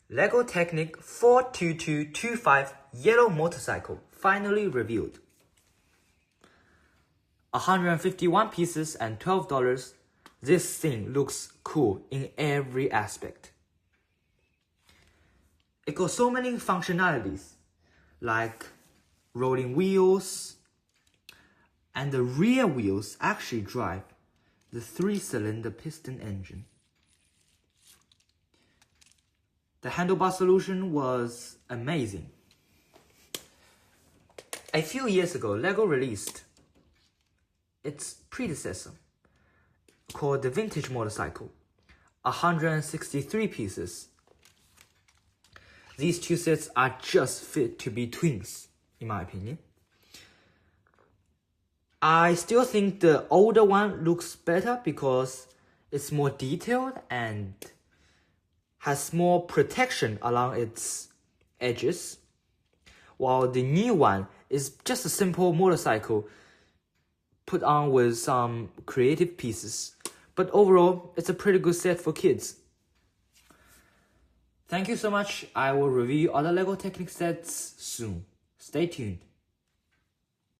LEGO Technic 42225 yellow motorcycle finally revealed. 151 pieces and $12. This thing looks cool in every aspect. It got so many functionalities like rolling wheels, and the rear wheels actually drive the 3-cylinder piston engine. The handlebar solution was amazing. A few years ago, LEGO released its predecessor called the vintage motorcycle, 163 pieces. These two sets are just fit to be twins, in my opinion. I still think the older one looks better because it's more detailed and has more protection along its edges, while the new one is just a simple motorcycle put on with some creative pieces. But overall, it's a pretty good set for kids. Thank you so much. I will review other LEGO Technic sets soon. Stay tuned.